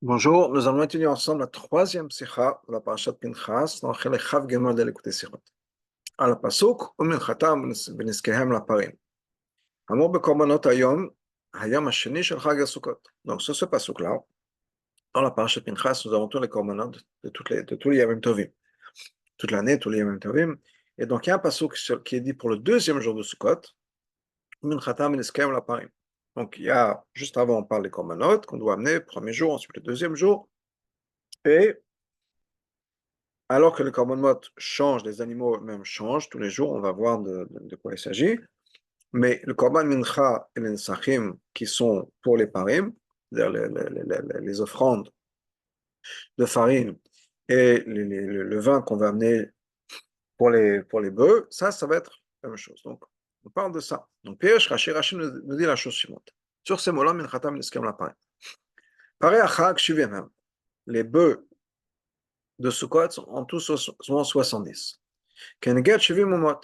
Bonjour, nous allons étudier ensemble la troisième sikha de la parashat Pinchas, dans laquelle Chav Gemol de l'écouter sikhot. À la pasuk, Uminchatam Beniskehem la parim. Amor bekorbanot hayom, hayom hasheni shel Chag HaSukkot. Donc, sur ce pasuk-là, dans la parashat Pinchas, nous avons tous les korbanot de tous les Yamim Tovim. Toute l'année, tous les Yamim Tovim. Et donc, il y a un pasuk qui est dit pour le deuxième jour de Sukkot, Uminchatam Beniskehem la parim. Donc, il y a, juste avant, on parle des korbanot qu'on doit amener, le premier jour, ensuite le deuxième jour. Et alors que les korbanot changent, les animaux eux-mêmes changent tous les jours, on va voir de quoi il s'agit. Mais le korban mincha et les nesachim, qui sont pour les parim, c'est-à-dire les offrandes de farine et le vin qu'on va amener pour les bœufs, ça va être la même chose. Donc, on parle de ça. Donc, Pirish Rashi nous dit la chose suivante. Sur ces mots-là, minchatam niskem la parim. Paré achag shivim, les bœufs de Sukkot sont en tout 70. Keneget Shivim Umot,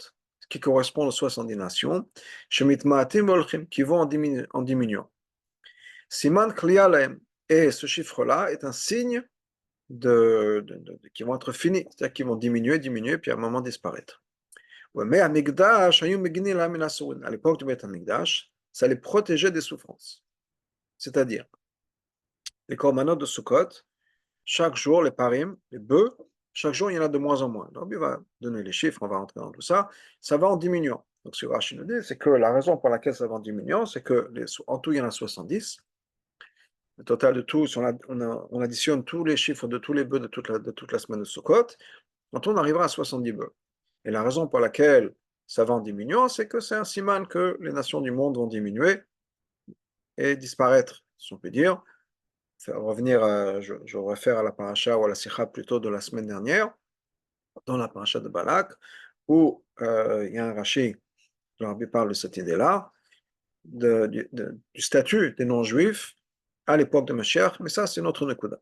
qui correspond aux 70 nations, Shemit Maatim Volchim, qui vont en diminuant. Siman Kliya Lahem, et ce chiffre-là est un signe qui vont être finis, c'est-à-dire qu'ils vont diminuer, puis à un moment disparaître. Mais à Migdash, à l'époque du Beth Amikdash, ça les protégeait des souffrances. C'est-à-dire, les korbanot de Sukkot, chaque jour, les parim, les bœufs, chaque jour, il y en a de moins en moins. Donc, il va donner les chiffres, on va rentrer dans tout ça. Ça va en diminuant. Donc, ce que Rachid nous dit, c'est que la raison pour laquelle ça va en diminuant, c'est que en tout, il y en a 70. Le total de tout, si on additionne tous les chiffres de tous les bœufs de toute la semaine de Sukkot, en tout, on arrivera à 70 bœufs. Et la raison pour laquelle ça va en diminuant, c'est que c'est un siman que les nations du monde vont diminuer et disparaître, si on peut dire. Revenir, je réfère à la paracha ou à la sikha plutôt de la semaine dernière, dans la paracha de Balak, où il y a un Rashi, le Rabbi parle de cette idée-là, du statut des non-juifs à l'époque de Mashiach, mais ça c'est notre Nekuda.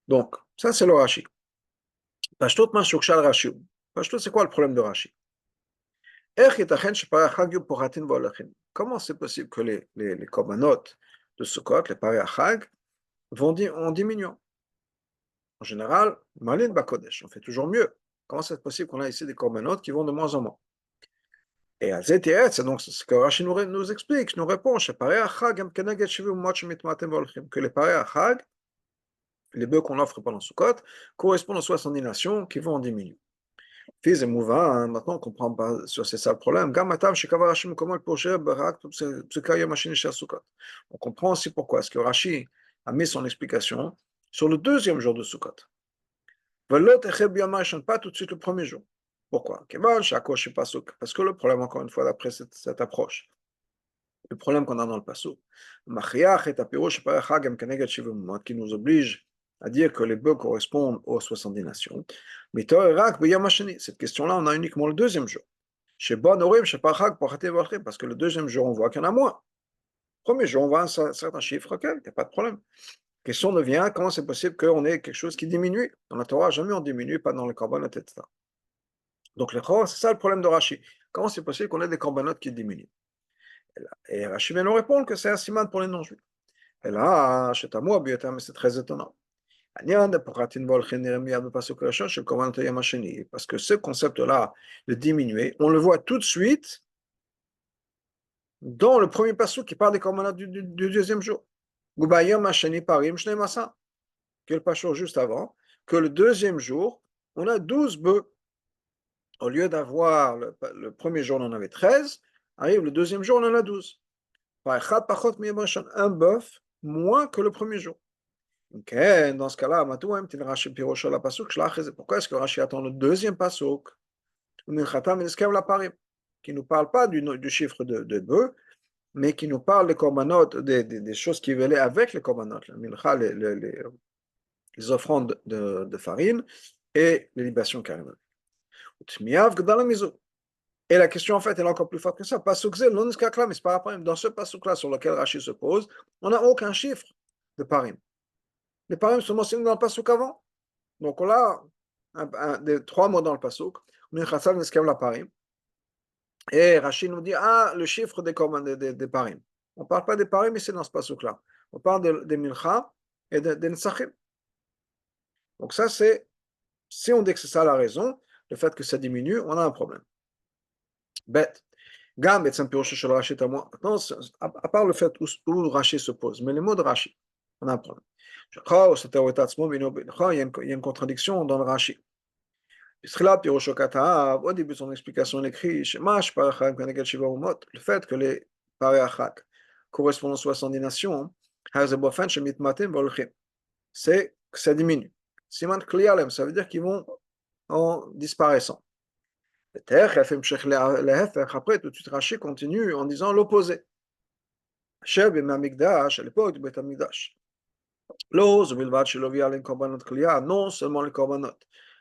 Donc, ça c'est le Rashi. Pashtot Mashukshal Rashi. Pashtot, c'est quoi le problème de Rashi? Comment c'est possible que les korbanot de Sukkot, les paré achag, vont en diminuant? En général, Malin Bakodesh, on fait toujours mieux. Comment c'est possible qu'on a ici des korbanot qui vont de moins en moins? Et à ZTS, c'est donc ce que Rashi nous explique, nous répond, que les paré achag, les bœufs qu'on offre pendant Sukkot, correspondent aux 70 nations qui vont en diminuer. Fils et mouvant, maintenant on comprend pas, c'est ça le problème. On comprend aussi pourquoi est-ce que Rashi a mis son explication sur le deuxième jour de Sukkot. Pas tout de suite le premier jour. Pourquoi? Parce que le problème, encore une fois, d'après cette approche, le problème qu'on a dans le pasuk, qui nous oblige à dire que les bœufs correspondent aux 70 nations, cette question-là, on a uniquement le deuxième jour. Parce que le deuxième jour, on voit qu'il y en a moins. Le premier jour, on voit un certain chiffre, ok, il n'y a pas de problème. La question devient, comment c'est possible qu'on ait quelque chose qui diminue? Dans la Torah, jamais on diminue, pas dans les korbanot, etc. Donc, c'est ça le problème de Rashi. Comment c'est possible qu'on ait des korbanot qui diminuent? Et Rashi vient nous répondre que c'est un siman pour les non-juifs. Et là, chez Tamour, mais c'est très étonnant. Parce que ce concept-là de diminuer, on le voit tout de suite dans le premier passage qui parle des korbanot du deuxième jour. Que le passage juste avant, que le deuxième jour, on a 12 bœufs. Au lieu d'avoir le premier jour, on en avait 13, arrive le deuxième jour, on en a 12. Un bœuf moins que le premier jour. Okay, dans ce cas-là, pourquoi est-ce que Rashi attend le deuxième pasuk qui ne nous parle pas du chiffre de bœuf, mais qui nous parle des korbanot, des choses qui venaient avec les korbanot, les offrandes de farine et les libations carrément. Et la question, en fait, elle est encore plus forte que ça. Mais c'est par rapport dans ce pasuk-là sur lequel Rashi se pose, on n'a aucun chiffre de parim. Les parim sont mentionnés dans le pasuk avant. Donc on a des 3 mots dans le pasuk. Et Rashi nous dit, le chiffre des parim. On ne parle pas des parim, mais c'est dans ce pasuk-là. On parle des milcha et des Nesachim. Donc ça, c'est, si on dit que c'est ça la raison, le fait que ça diminue, on a un problème. Bête. Gam et Pirosh shel Rashi Tamo. Maintenant, à part le fait où Rashi se pose, mais les mots de Rashi, on a un problème. Il y a une contradiction dans le Rashi. Au début de son explication, il écrit le fait que les paréachak correspondent aux 70 nations, c'est que ça diminue. Siman kliyalem, ça veut dire qu'ils vont en disparaissant. Après, tout de suite, Rashi continue en disant l'opposé. À l'époque du Beth Amikdash. Non seulement les korbanot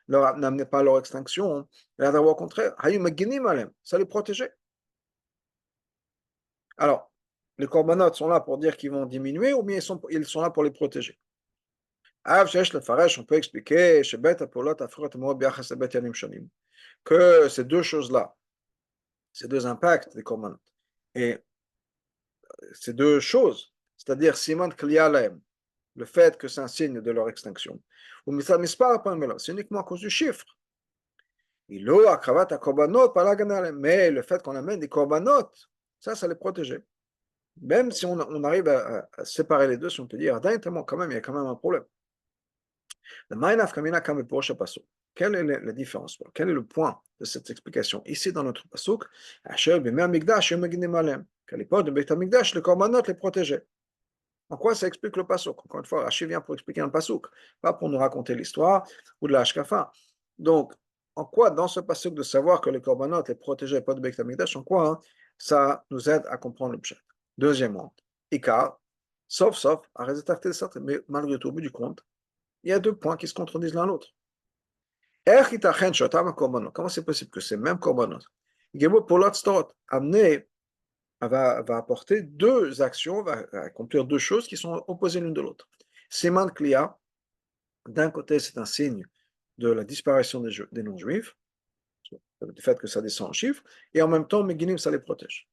n'amenaient pas leur extinction, mais au contraire, ça les protégeait. Alors, les korbanot sont là pour dire qu'ils vont diminuer ou bien ils sont là pour les protéger. On peut expliquer que ces deux choses-là, ces deux impacts des korbanot, et ces deux choses, c'est-à-dire Siman Kliyalaem, le fait que c'est un signe de leur extinction, ou c'est uniquement à cause du chiffre. Mais le fait qu'on amène des korbanot, ça les protégeait. Même si on arrive à séparer les deux, si on peut dire, quand même, il y a quand même un problème. Quelle est la différence? Quel est le point de cette explication? Ici, dans notre pasuk, qu'à l'époque de Beit HaMikdash, les korbanot les protégeaient. En quoi ça explique le pasuk? Encore une fois, Rashi vient pour expliquer un pasuk, pas pour nous raconter l'histoire ou de la hashkafa. Donc, en quoi, dans ce pasuk de savoir que les korbanot les protégeaient pas de Beit HaMikdash, en quoi ça nous aide à comprendre le pshat? Deuxièmement, Ikar, sauf, mais malgré tout, au bout du compte, il y a deux points qui se contredisent l'un l'autre. Comment c'est possible que ces mêmes korbanot, amenés va apporter deux actions, va accomplir deux choses qui sont opposées l'une de l'autre. Siman Kliya, d'un côté, c'est un signe de la disparition des non-juifs, du fait que ça descend en chiffres, et en même temps, Meginim, ça les protège.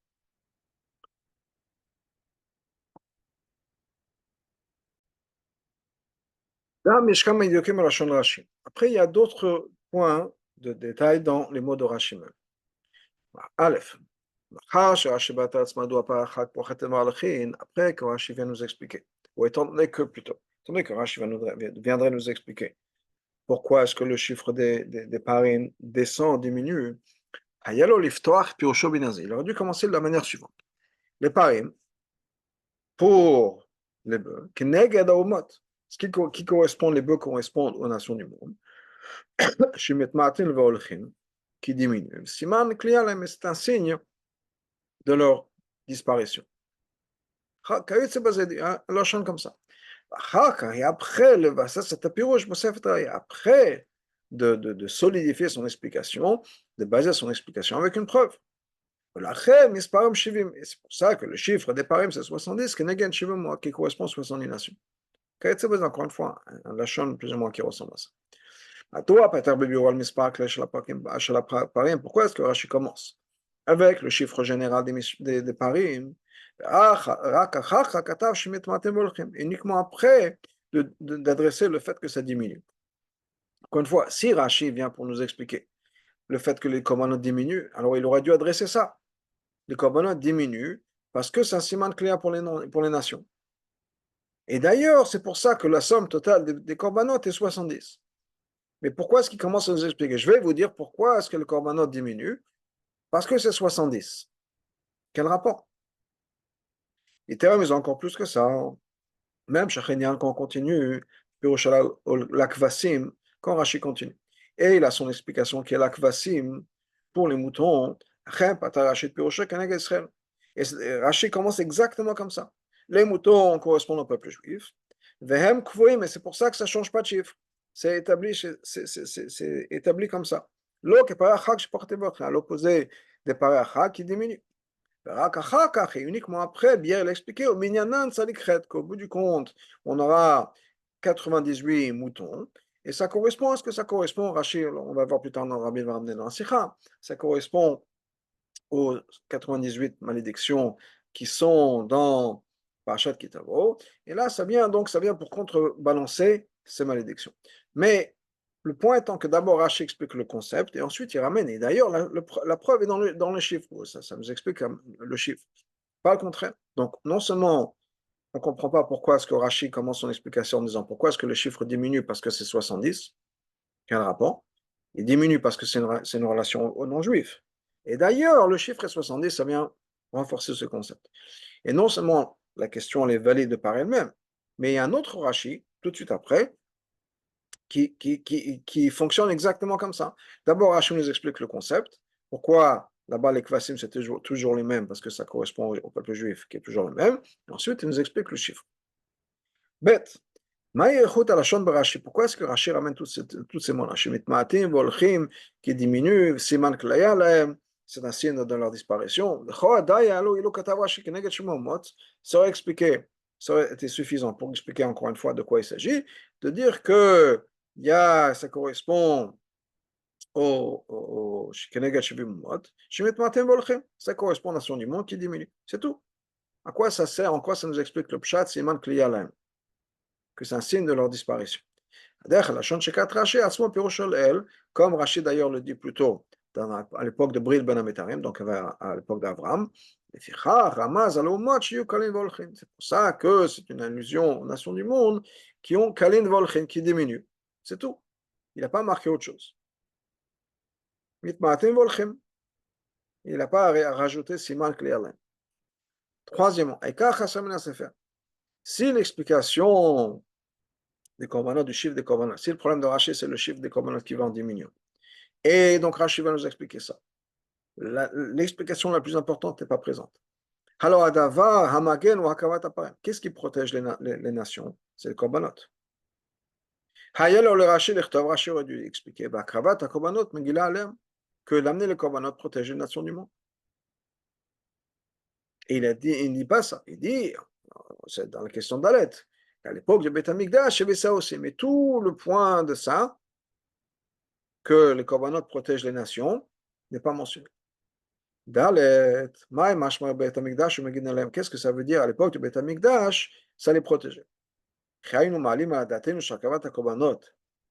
Après, il y a d'autres points de détail dans les mots de Rashi. Aleph. Après que Rashi vient nous expliquer, ou étant donné que plutôt, étant donné que Rashi viendrait nous expliquer pourquoi est-ce que le chiffre des parim descend, diminue, il aurait dû commencer de la manière suivante. Les parim, pour les bœufs, qui correspond, les bœufs correspondent aux nations du monde, qui diminuent. Siman Kliyalem, c'est un signe de leur disparition. Alors, chante comme ça. Et après, ça c'est un pirouche, après de solidifier son explication, de baser son explication avec une preuve. Et c'est pour ça que le chiffre des parim c'est 70, qui correspond à 70 nations. Encore une fois, un lachon plus ou moins qui ressemble à ça. Pourquoi est-ce que Rashi commence avec le chiffre général des parim, uniquement après d'adresser le fait que ça diminue. Encore une fois, si Rashi vient pour nous expliquer le fait que les korbanot diminuent, alors il aurait dû adresser ça. Les korbanot diminuent parce que c'est un siman clair pour les nations. Et d'ailleurs, c'est pour ça que la somme totale des korbanot est 70. Mais pourquoi est-ce qu'il commence à nous expliquer? Je vais vous dire pourquoi est-ce que le korbanot diminue. Parce que c'est 70. Quel rapport? Les termes, ils ont encore plus que ça. Même Shachénian, quand on continue, l'akvasim, quand Rashi continue. Et il a son explication qui est l'akvasim pour les moutons. Et Rashi commence exactement comme ça. Les moutons correspondent au peuple juif. Vehem kvoim, et c'est pour ça que ça ne change pas de chiffre. C'est établi comme ça. À l'opposé des parachak qui diminuent. Et uniquement après, bien l'expliquer au Minyanan Salikret, qu'au bout du compte, on aura 98 moutons, et ça correspond à ce que ça correspond, Rachid, on va voir plus tard dans Rabbi va ramener dans la Sikha, ça correspond aux 98 malédictions qui sont dans Parashat Kitavo. Et là, ça vient pour contrebalancer ces malédictions. Mais le point étant que d'abord Rashi explique le concept et ensuite il ramène. Et d'ailleurs, la preuve est dans le chiffre. Ça nous explique le chiffre. Pas le contraire. Donc, non seulement on ne comprend pas pourquoi est-ce que Rashi commence son explication en disant pourquoi est-ce que le chiffre diminue parce que c'est 70, quel rapport? Il diminue parce que c'est une relation aux non-juifs. Et d'ailleurs, le chiffre est 70, ça vient renforcer ce concept. Et non seulement la question elle est valide de par elle-même, mais il y a un autre Rashi, tout de suite après, qui fonctionne exactement comme ça. D'abord, Rashi nous explique le concept, pourquoi là-bas les kvasim c'est toujours les mêmes, parce que ça correspond au peuple juif qui est toujours le même. Et ensuite, il nous explique le chiffre. Bête. Pourquoi est-ce que Rashi ramène tous ces mots-là? Qui diminuent, Siman Klaya, c'est un signe de leur disparition. Ça aurait expliqué, ça aurait été suffisant pour expliquer encore une fois de quoi il s'agit, de dire que ça correspond au ça correspond à la nation du monde qui diminue. C'est tout. À quoi ça sert? En quoi ça nous explique le Pshat, Siman Klaya, que c'est un signe de leur disparition. Comme Rachid d'ailleurs le dit plus tôt à l'époque de Bril ben Ametarim, donc à l'époque d'Abraham, c'est pour ça que c'est une allusion aux nations du monde qui ont Kalin Volchin, qui diminuent. C'est tout. Il n'a pas marqué autre chose. Il n'a pas rajouté Siman Klialem. Troisièmement, si l'explication des corbanotes, du chiffre des corbanotes. Si le problème de Rashi, c'est le chiffre des corbanotes qui va en diminuant. Et donc Rashi va nous expliquer ça. L'explication la plus importante n'est pas présente. Alors, Adava, Hamagen ou Hakavat Aparem. Qu'est-ce qui protège les nations? C'est le corbanotes. Hayel ou le Rashi, Rashi aurait dû expliquer, Hakavat, Hakobanot, Megillah Alem, que l'amener les corbanotes protège les nations du monde. Et il ne dit pas ça. Il dit, c'est dans la question d'Alet, à l'époque du Beth Amikdash, il y avait ça aussi. Mais tout le point de ça, que les corbanotes protègent les nations, n'est pas mentionné. Dalet, qu'est-ce que ça veut dire à l'époque du Beth Amikdash? Ça les protégeait.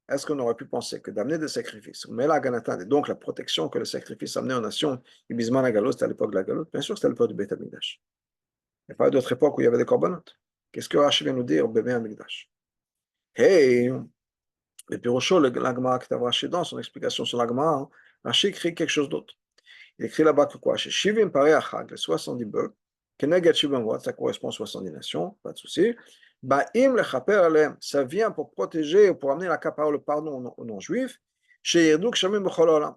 Est-ce qu'on aurait pu penser que d'amener des sacrifices, mais la ganatan, et donc la protection que le sacrifice amenait aux nations, Ibizman la Galos, c'était à l'époque de la Galoute, bien sûr c'était à l'époque du Beth Amikdash. Il n'y a pas d'autre époque où il y avait des corbanotes. Qu'est-ce que Rashi vient nous dire au bébé Amikdash? Hey, le Pirocho, l'Agma, Rashi dans son explication sur l'Agma, Rashi écrit quelque chose d'autre. Il écrit là-bas que quoi? Chez Shivim Parei Achag, les 70 bœufs, Keneged Shivim Watt, ça correspond aux 70 nations, pas de souci. Ba'im lechaper alem, ça vient pour protéger, pour amener la capara, le pardon aux non-juifs, chez Yerduk Shamim B'chol Olam,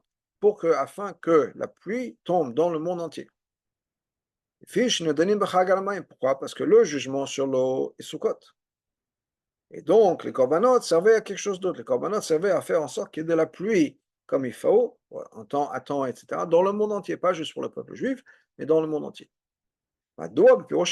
afin que la pluie tombe dans le monde entier. Fish Nedanim B'chag Alamayim, pourquoi? Parce que le jugement sur l'eau est Sukkot. Et donc, les corbanotes servaient à quelque chose d'autre. Les corbanotes servaient à faire en sorte qu'il y ait de la pluie comme il faut, en temps, à temps, etc., dans le monde entier, pas juste pour le peuple juif, mais dans le monde entier. Pourquoi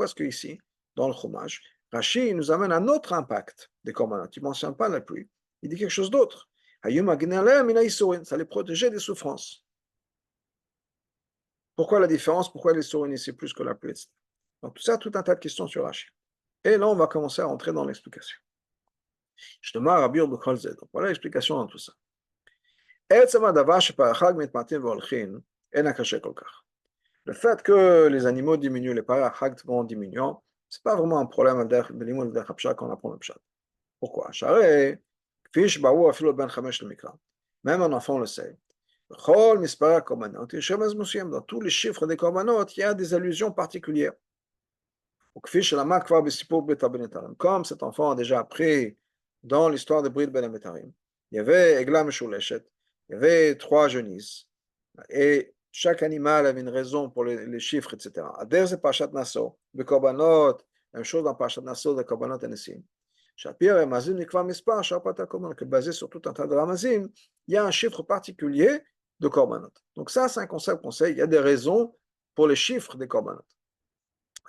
est-ce qu'ici, dans le Chumash, Rashi nous amène un autre impact des corbanotes? Il ne mentionne pas la pluie, il dit quelque chose d'autre. Ça les protégeait des souffrances. Pourquoi la différence? Pourquoi les souris ici plus que la pluie? Donc tout ça, tout un tas de questions sur Rashi. Et là, on va commencer à entrer dans l'explication. Je demande à Rabbi Bechol Zed. Donc voilà l'explication dans tout ça. Le fait que les animaux diminuent, les parachag vont diminuant, ce n'est pas vraiment un problème quand on apprend le pshat. Pourquoi? Même un enfant le sait. Dans tous les chiffres des corbanotes, il y a des allusions particulières. Comme cet enfant a déjà appris dans l'histoire de Brit Ben Ametarim, il y avait Egla Meshuleshet, il y avait 3 genisses, et chaque animal avait une raison pour les chiffres, etc. Ader c'est Parashat Naso, le Korbanot, même chose dans Parashat Naso, le Korbanot Anesim. Shapir et Mazim Nikva Mispar, Shapata Korbanot, que basé sur tout un tas de Ramazim, il y a un chiffre particulier de Korbanot. Donc ça, c'est un concept qu'on sait, il y a des raisons pour les chiffres des Korbanot.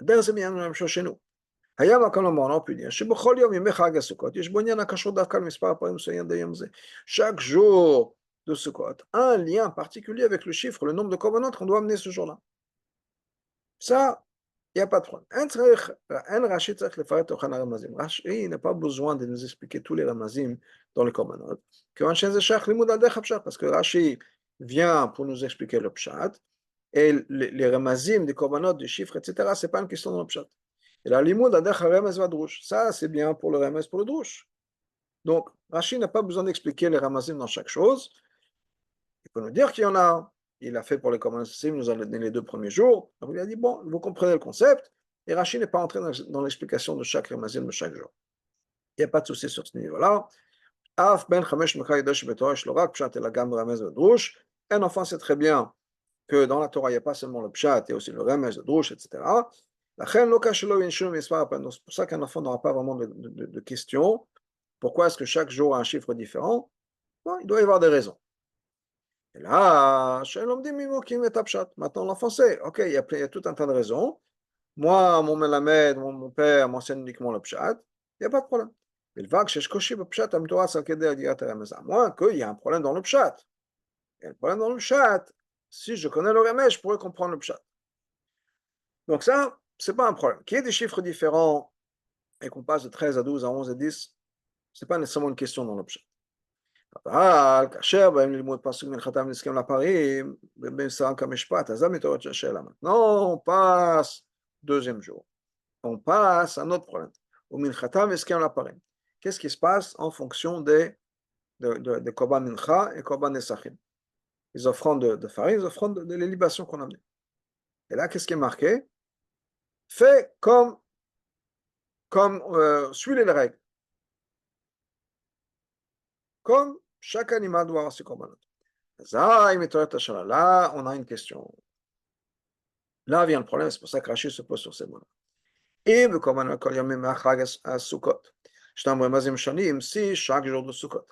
Ader c'est bien la même chose chez nous. היה מקום למעון, on peut dire, שבכל יום ימי חג הסוכות, יש בו עניין הקשור דווקא למספר הפעמים מסוים ביום זה. Chaque jour de Sukkot, un lien particulier avec le chiffre, le nombre de korbanot qu'on doit amener ce jour-là. Ça, il n'y a pas de problème. Un Rashi צריך לפרט תוכן הרמזים. Rashi n'a pas besoin de nous expliquer tous les ramazim dans le korbanot. כיוון שזה שייך לימוד על דרך הפשט, parce que Rashi vient pour nous expliquer le pshat, et les ramazim des korbanot, des chiffres, etc., c'est pas une question dans le pshat. Et la limoud על דרך הרמז והדרוש, ça c'est bien pour le remez, pour le drush. Donc, Rashi n'a pas besoin d'expliquer les ramazim dans chaque chose. Il peut nous dire qu'il y en a. Il a fait pour les korbanot, il nous a donné les 2 premiers jours. Donc, il a dit, bon, vous comprenez le concept. Et Rashi n'est pas entré dans l'explication de chaque ramazim de chaque jour. Il n'y a pas de souci sur ce niveau-là. Un enfant sait très bien que dans la Torah, il n'y a pas seulement le pshat, il y a aussi le remez, le drush, etc. C'est pour ça qu'un enfant n'aura pas vraiment de questions. Pourquoi est-ce que chaque jour a un chiffre différent? Bon, il doit y avoir des raisons. Et là, maintenant l'enfant sait, ok, il y a tout un tas de raisons. Moi, mon melamed, mon père m'enseigne uniquement le pshat, il n'y a pas de problème. Mais le vague, chez Shkoshi, le pshat, moi, qu'il y a un problème dans le pshat. Il y a un problème dans le pshat. Si je connais le remède, je pourrais comprendre le pshat. Donc ça, c'est pas un problème. Qu'il y ait des chiffres différents et qu'on passe de 13 à 12 à 11 à 10, c'est pas nécessairement une question dans le pshat. אבל כאשר באים ללמוד פסוק מנחתם נסכים לפרים, במסרם כמשפט, אז זה מתעוררת השאלה. Non, on passe deuxième jour. On passe à un autre problème. ומנחתם נסכים לפרים. Qu'est-ce qui se passe en fonction de Korban Mincha et Korban Nesachim? Les offrandes de farine, les offrandes de les libations qu'on a amenées. Et là, qu'est-ce qui est marqué? Fais suis les règles. Comme chaque animal doit avoir ses korbanot. Là, on a une question. Là vient le problème, c'est pour ça que Rashi se pose sur ces mots-là. Et le korbanot kol yomim ha'chag à Sukkot. J't'en remazim shanim, si chaque jour de Sukkot.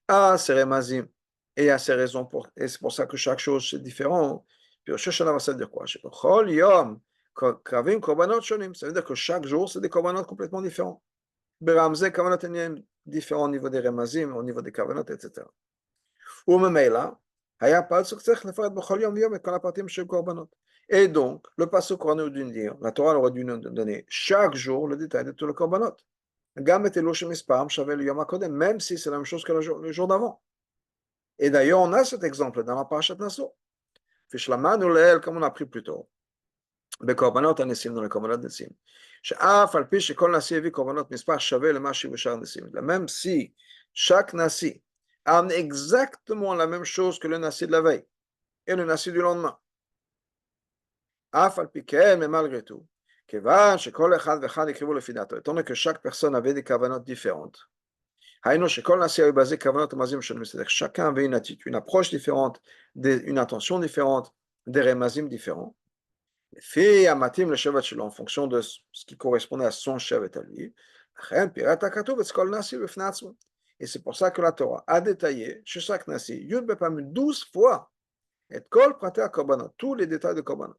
Ah, c'est remazim. Et il y a ses raisons et c'est pour ça que chaque chose c'est différent. Puis Rosh Hashanah va se dire quoi? Chol yom kravim korbanot shanim. Ça veut dire que chaque jour c'est des korbanot complètement différents. Beramze korbanot différents au niveau des remazim, au niveau des korbanot, etc. וממילא, היה פסוק צריך לפרט בכל יום ויום את כל הפרטים של קורבנות. Et donc, le pasuk aurait dû dire, la Torah aurait dû nous donner chaque jour le détail de tous les korbanot. גם את אלו שמספרם שווה ליום הקודם, même si c'est la même chose que le jour d'avant. Et d'ailleurs, on a cet exemple dans la parashat Naso. ושלמדנו לעיל, comme on a appris plus tôt, בקורבנות הניסים, dans les korbanot ניסים, שאף על פי שכל נשיא הביא קורבנות מספר שווה למה שבשאר ניסים. Même si chaque nasi amène exactement la même chose que le nasi de la veille et le nasi du lendemain. Mais malgré tout, étant donné que chaque personne avait des kavanotes différentes, chacun avait une approche différente, une attention différente, des remazim différents, en fonction de ce qui correspondait à son shevet à lui. Et c'est pour ça que la Torah a détaillé chez chaque nasi, Yud Bepam 12 fois, et kol prater korbanot, tous les détails de korbanot.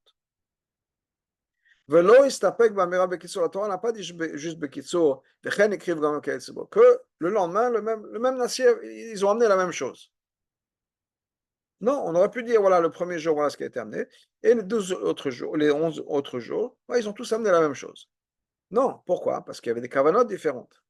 Velo istapek b'amira bekitsur, la Torah n'a pas dit juste bekitsur, v'chen écrive gam k'etzibor, que le lendemain, le même nasi, ils ont amené la même chose. Non, on aurait pu dire, voilà, le premier jour, voilà ce qui a été amené, et les 12 autres jours, les 11 autres jours, ouais, ils ont tous amené la même chose. Non, pourquoi? Parce qu'il y avait des kavanotes différentes.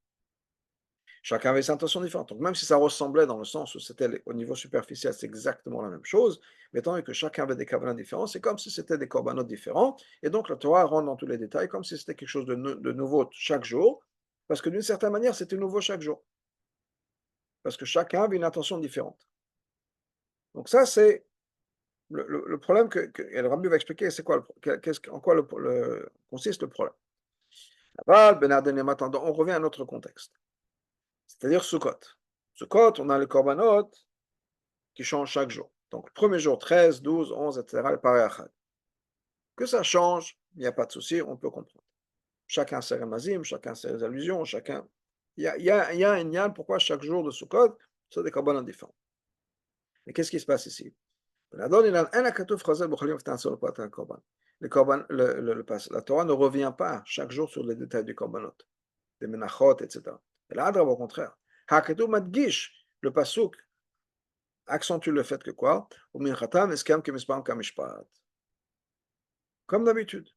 Chacun avait ses intentions différentes. Donc, même si ça ressemblait dans le sens où c'était au niveau superficiel, c'est exactement la même chose, mais étant donné que chacun avait des korbanot différents, c'est comme si c'était des korbanot différents. Et donc, la Torah rentre dans tous les détails, comme si c'était quelque chose de nouveau chaque jour, parce que d'une certaine manière, c'était nouveau chaque jour. Parce que chacun avait une intention différente. Donc, ça, c'est le problème et le Rabbi va expliquer, c'est quoi, en quoi consiste le problème. On revient à notre contexte. C'est-à-dire Sukkot. Sukkot, on a les korbanot qui changent chaque jour. Donc, le premier jour, 13, 12, 11, etc., le pareil achad. Que ça change, il n'y a pas de souci, on peut comprendre. Chacun ses remazim, chacun ses allusions, chacun. Il y a un yan pourquoi chaque jour de Sukkot, c'est des korbanot différents. Mais qu'est-ce qui se passe ici? La Torah ne revient pas chaque jour sur les détails du korbanot, des menachot, etc. Et là, au contraire, le pasuk accentue le fait que quoi? Comme d'habitude.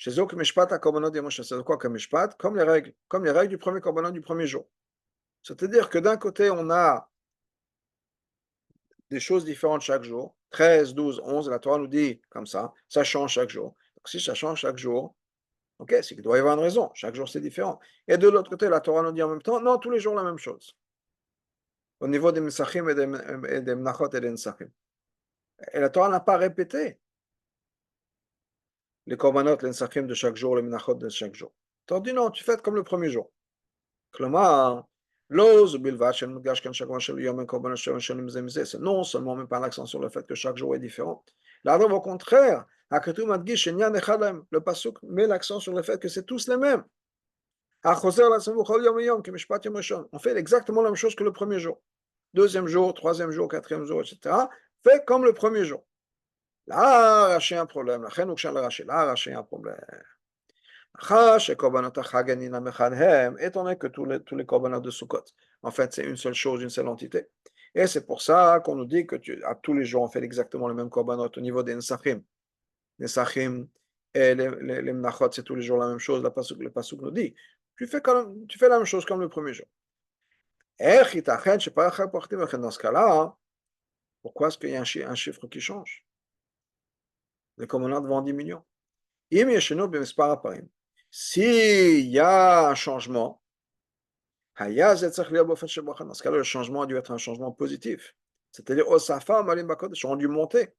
Chez eux, Mishpat à Korbanot de Moshe, c'est quoi comme Mishpat? Comme les règles du premier Korbanot du premier jour. C'est-à-dire que d'un côté, on a des choses différentes chaque jour, 13, 12, 11, la Torah nous dit comme ça change chaque jour. Donc si ça change chaque jour, ok, c'est qu'il doit y avoir une raison, chaque jour c'est différent. Et de l'autre côté, la Torah nous dit en même temps, non, tous les jours la même chose. Au niveau des Mesachim et des Menachot et des Nesachim. Et la Torah n'a pas répété les Korbanot, les Nesachim de chaque jour, les Menachot de chaque jour. Tu dit non, tu fais comme le premier jour. כלומר, לא זו בלבד שמודגש כאן שבוע של יום קורבן השם שונים זה מזה, c'est non seulement même pas l'accent sur le fait que chaque jour est différent. Là, au contraire, הכתוב מדגיש עניין אחד להם, le pasuk met l'accent sur le fait que c'est tous les mêmes. החוזר לעצמו בכל יום ויום כמשפט יום ראשון. On fait exactement la même chose que le premier jour. Deuxième jour, troisième jour, quatrième jour, etc. Fait comme le premier jour. Là, Rashi a un problème. לכן הוא שאל לרש"י, là, Rashi a un problème. Étant donné que tous les korbanot de Sukkot, en fait, c'est une seule chose, une seule entité. Et c'est pour ça qu'on nous dit que à tous les jours, on fait exactement le même korbanot au niveau des Nesachim. Les Nesachim et les Menachot, c'est tous les jours la même chose. Le Pasuk nous dit, tu fais la même chose comme le premier jour. Dans ce cas-là, pourquoi est-ce qu'il y a un chiffre qui change? Les korbanot vont en diminuant. S'il y a un changement, dans ce cas-là, le changement a dû être un changement positif. C'est-à-dire, ont dû monter.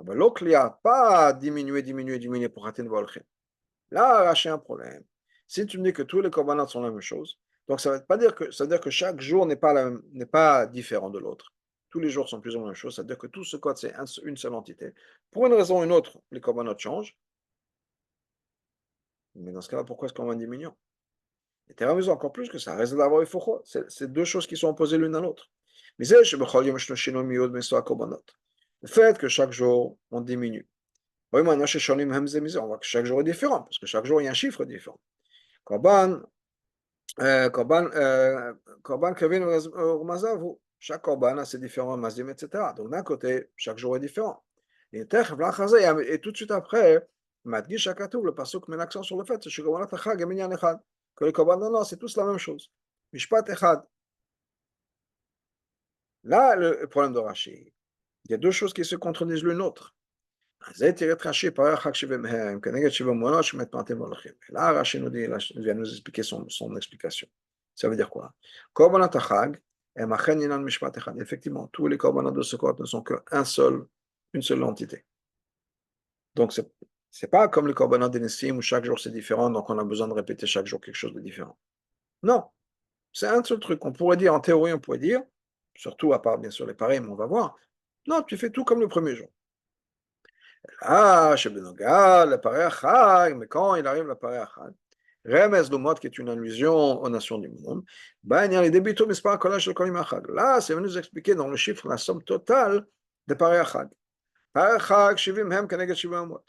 L'autre, il n'y a pas diminué pour atteindre Volchin. Là, j'ai un problème. Si tu me dis que tous les korbanot sont la même chose, donc ça veut dire que chaque jour n'est pas différent de l'autre. Tous les jours sont plus ou moins la même chose. C'est-à-dire que tout ce code, c'est une seule entité. Pour une raison ou une autre, les korbanot changent. Mais dans ce cas-là, pourquoi est-ce qu'on va diminuer? Et tu as raison, encore plus que ça, reste d'avoir eu faux. C'est deux choses qui sont opposées l'une à l'autre. Mais c'est le fait que chaque jour, on diminue. Oui, maintenant, chez Shonim Hamzemiz, on voit que chaque jour est différent, parce que chaque jour, il y a un chiffre différent. Korban, Kevin Mazav, chaque korban a ses différents mazim, etc. Donc, d'un côté, chaque jour est différent. Et tout de suite après, Madgish Akatou, le pasuk met l'accent sur le fait que les korban, non, c'est tous la même chose. Mishpat Echad. Là, le problème de Rashi, il y a deux choses qui se contredisent l'une l'autre. Là, Rashi nous dit, il vient nous expliquer son explication. Ça veut dire quoi? Effectivement, tous les korbanot de ce corps ne sont une seule entité. Donc, c'est pas comme le korbanot des Nessim où chaque jour c'est différent, donc on a besoin de répéter chaque jour quelque chose de différent. Non, c'est un seul truc. On pourrait dire, en théorie, surtout à part bien sûr les pareils, mais on va voir. Non, tu fais tout comme le premier jour. Chez Benogal, le pareil Achag, mais quand il arrive le pareil Achag, Remez Lumot, qui est une allusion aux nations du monde, ben, il y a les débitaux, mais c'est pas un collage de Kolim Achag. Là, c'est venu nous expliquer dans le chiffre la somme totale des pareil Achag. Pareil Achag, Shivim Hem, Keneged Shivim Amot.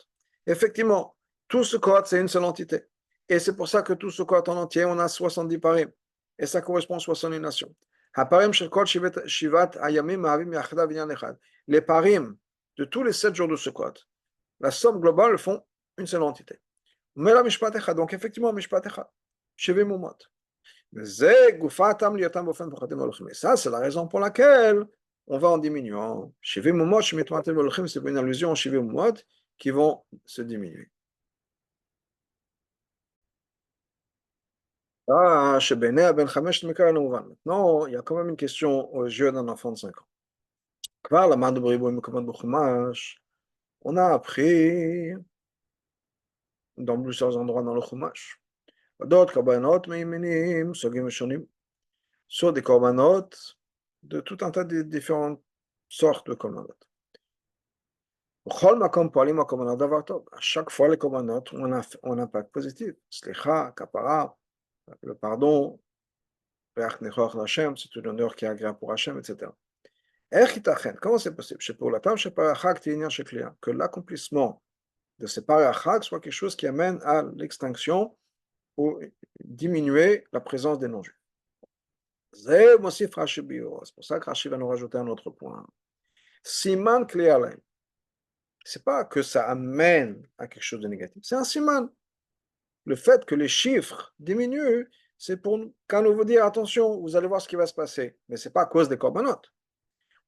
Effectivement, tout ce code, c'est une seule entité. Et c'est pour ça que tout ce code en entier, on a 70 parim. Et ça correspond à 70 nations. Les parim de tous les 7 jours de ce code, la somme globale font une seule entité. Donc effectivement, Mishpat Echad. Shivim Umot. Et ça, c'est la raison pour laquelle on va en diminuant. Shivim Umot, c'est une allusion aux Shivim Umot qui vont se diminuer. Maintenant, il y a quand même une question aux yeux d'un enfant de 5 ans. On a appris dans plusieurs endroits dans le Chumash. D'autres korbanot, sur des korbanot de tout un tas de différentes sortes de korbanot. À chaque fois, les korbanot ont un impact positif. Slicha, kapara, le pardon, c'est une honneur qui est agréable pour Hachem, etc. Comment c'est possible? Que l'accomplissement de ces parachag soit quelque chose qui amène à l'extinction ou diminuer la présence des non-juifs. C'est pour ça que Rashi va nous rajouter un autre point. Siman Kli Alain. c'est pas que ça amène à quelque chose de négatif, c'est un siman. Le fait que les chiffres diminuent, c'est pour quand on vous dire attention, vous allez voir ce qui va se passer. Mais ce n'est pas à cause des corbanotes.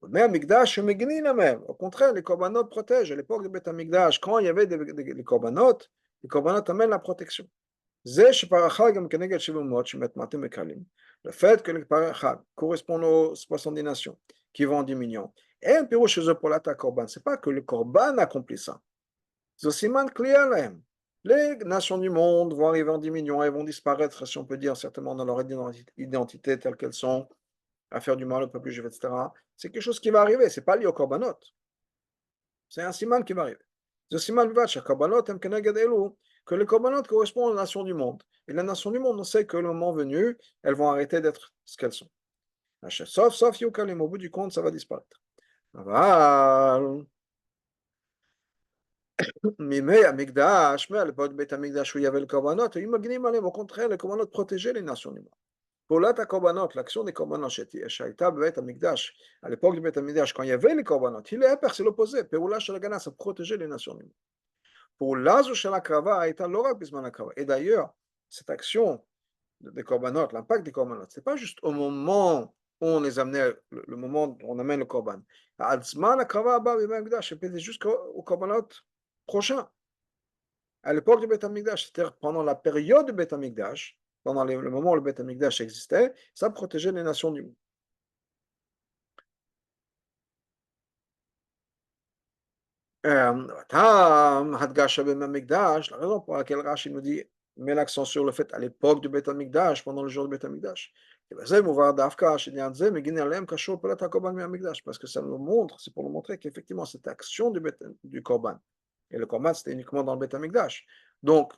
Mais Amikdash, même. Au contraire, les corbanotes protègent. À l'époque de Beth Amikdash, quand il y avait des corbanotes, les corbanotes amènent la protection. Le fait que les parachag correspondent aux 70 nations qui vont en diminuant. Et un piro chez eux pour l'attaque corban, ce n'est pas que le corban accomplit ça. C'est aussi man klialem. Les nations du monde vont arriver en diminuant, elles vont disparaître, si on peut dire, certainement dans leur identité telle qu'elles sont, à faire du mal au peuple juif, etc. C'est quelque chose qui va arriver, ce n'est pas lié au korbanot. C'est un siman qui va arriver. Ce siman va chez korbanot, que les korbanot correspondent aux nations du monde. Et les nations du monde, on sait que le moment venu, elles vont arrêter d'être ce qu'elles sont. Sauf Yukalim, au bout du compte, ça va disparaître. Mais à l'époque de Beth Amikdash où il y avait le korbanot, au contraire, le korbanot protégeait les nations du monde. Pour la korbanot, l'action des korbanot, à l'époque de Beth Amikdash, quand il y avait les korbanot, il est c'est l'opposé. Peoula Shalagana, ça protégeait les nations du monde. Pour l'Azu Shalakrava, et d'ailleurs, cette action des korbanot, l'impact des korbanot, c'est pas juste au moment où on les amenait, le moment où on amène le korban. C'est jusqu'au korbanot prochain. À l'époque du Beth Amikdash, c'est-à-dire pendant la période du Beth Amikdash, pendant le moment où le Beth Amikdash existait, ça protégeait les nations du monde. La raison pour laquelle Rashi nous dit, met l'accent sur le fait à l'époque du Beth Amikdash, pendant le jour du Beth Amikdash. Parce que ça nous montre, c'est pour nous montrer qu'effectivement cette action du Korban, et le Korban c'était uniquement dans le Beth Amikdash. Donc,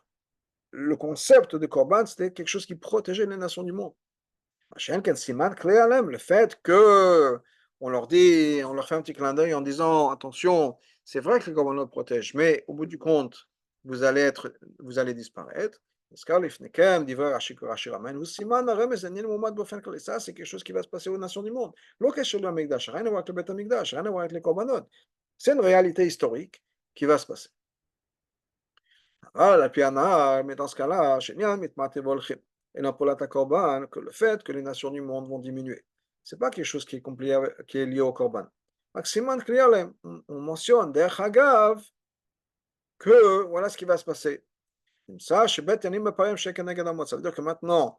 le concept de Korban c'était quelque chose qui protégeait les nations du monde. Le fait que on leur dit, on leur fait un petit clin d'œil en disant attention, c'est vrai que les corbanotes protègent, mais au bout du compte, vous allez disparaître. Ça, c'est quelque chose qui va se passer aux nations du monde. Rien à voir avec le Beth Amikdash, rien à voir avec les corbanotes. C'est une réalité historique qui va se passer. Mais dans ce cas-là, et non pour l'attaque korban, que le fait que les nations du monde vont diminuer. Ce n'est pas quelque chose qui est lié au korban. On mentionne derrière que voilà ce qui va se passer. Ça veut dire que maintenant,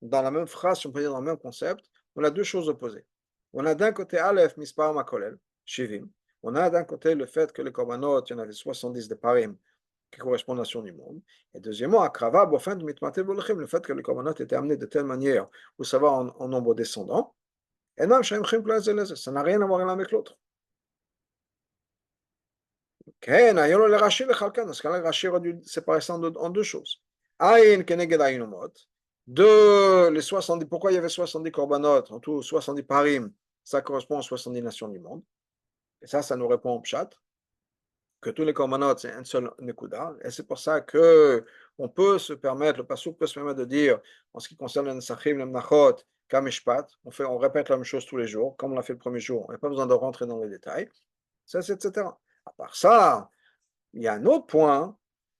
dans la même phrase, si on peut dire dans le même concept, on a deux choses opposées. On a d'un côté Aleph, Mispar Makolel, Shivim. On a d'un côté le fait que les korbanot, il y en avait 70 de parim qui correspondent aux nations du monde. Et deuxièmement, Akrava, le fait que les korbanot étaient amenés de telle manière où ça va en nombre descendant. Et non, ça n'a rien à voir l'un avec l'autre. Dans ce cas-là, Rashi aurait dû séparer ça en deux choses. Aïn keneged aïnomot. Les 70, pourquoi il y avait 70 korbanot, en tout 70 parim, ça correspond aux 70 nations du monde. Et ça nous répond au pshat, que tous les korbanot, c'est un seul nekuda. Et c'est pour ça que on peut se permettre, le pasuk peut se permettre de dire, en ce qui concerne le nesachim, le mnachot, kamishpat, on répète la même chose tous les jours, comme on l'a fait le premier jour, on n'a pas besoin de rentrer dans les détails, ça, etc. À part ça, il y a un autre point.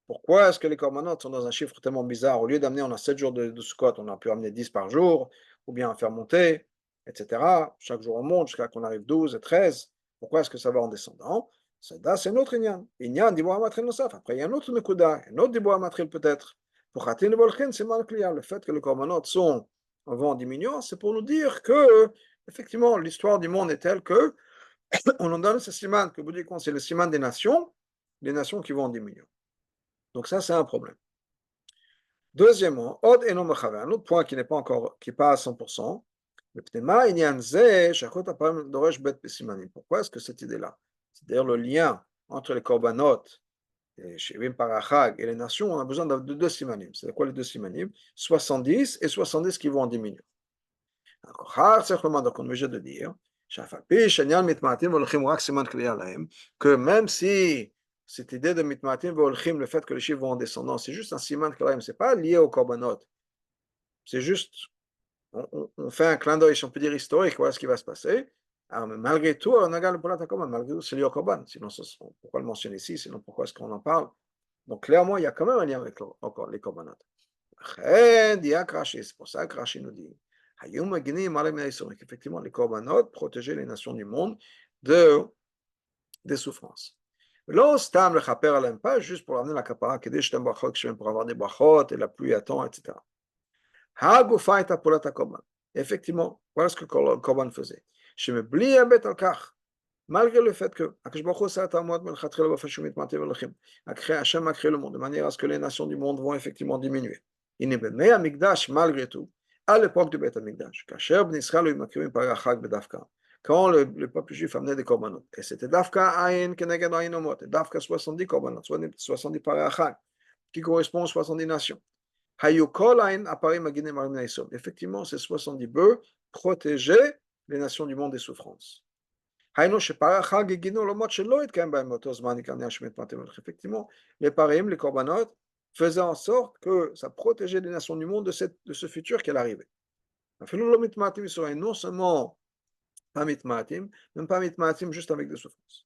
Pourquoi est-ce que les korbanot sont dans un chiffre tellement bizarre? Au lieu d'amener, on a 7 jours de Sukkot, on a pu amener 10 par jour, ou bien faire monter, etc. Chaque jour on monte jusqu'à qu'on arrive 12 et 13. Pourquoi est-ce que ça va en descendant? C'est un autre Inyan. Inyan d'Iboua Matril Nosaf. Après, il y a un autre Nekuda, un autre d'Iboua Matril peut-être. Pour Khatin Volchin, c'est mal clair. Le fait que les korbanot sont en vent diminuant, c'est pour nous dire que, effectivement, l'histoire du monde est telle que on en donne ce siman, que vous dites c'est le siman des nations qui vont en diminuant. Donc ça, c'est un problème. Deuxièmement, un autre point qui n'est pas encore, qui n'est pas à 100%, pourquoi est-ce que cette idée-là, c'est-à-dire le lien entre les korbanot, et les nations, on a besoin de deux simanim. C'est quoi les deux simanim? 70 et 70 qui vont en diminuer. Donc on est obligé de dire que même si cette idée de mitmatim volchim, le fait que les chiffres vont en descendant, c'est juste un siman klaim, c'est pas lié au korbanot. C'est juste, on fait un clin d'œil, si on peut dire historique, voilà ce qui va se passer. Alors, mais malgré tout, on regarde le Poulat HaKorban, malgré tout, c'est lié au Korban. Sinon, pourquoi le mentionner ici? Sinon, pourquoi est-ce qu'on en parle? Donc, clairement, il y a quand même un lien avec les Korbanot. C'est pour ça que Rashi nous dit effectivement, les Korbanot protégeaient les nations du monde des souffrances. Là, Stam le Chaper Alem, pas juste pour amener la Kapara, pour avoir des brachot et la pluie attend, etc. Hagufa et Poulat HaKorban. Effectivement, voilà ce que le Korban faisait. Malgré le fait que Hachem a créé le monde de manière à ce que les nations du monde vont effectivement diminuer. Malgré tout, à l'époque du Beth Amikdash, quand le peuple juif amenait des korbanot, et c'était Dafka Ayin Keneged Ayin Omot, Dafka 70 korbanot, 70 parachag, qui correspond aux 70 nations. Effectivement, ces 70 bœufs protégeaient les nations du monde des souffrances. Effectivement, les parim, les korbanot, faisaient en sorte que ça protégeait les nations du monde de ce futur qui allait arriver. Non seulement pas mitmatim, même pas mitmatim juste avec des souffrances.